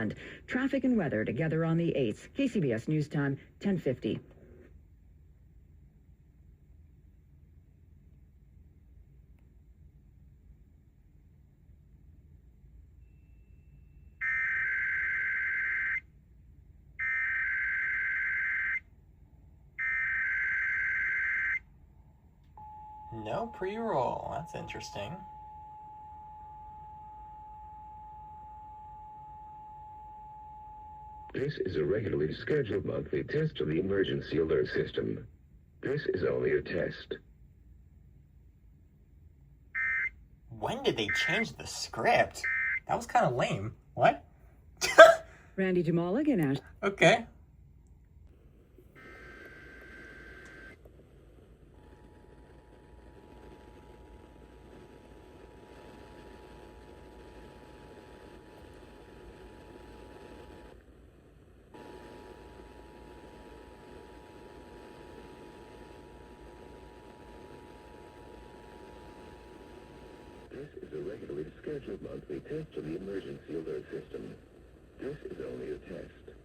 Maryland. Traffic and weather together on the 8th. KCBS News Time, 10:50. No pre-roll. That's interesting. This is a regularly scheduled monthly test of the emergency alert system. This is only a test. When did they change the script? That was kind of lame. What? Randy Jamalik and Ash. Okay. This is a regularly scheduled monthly test of the emergency alert system. This is only a test.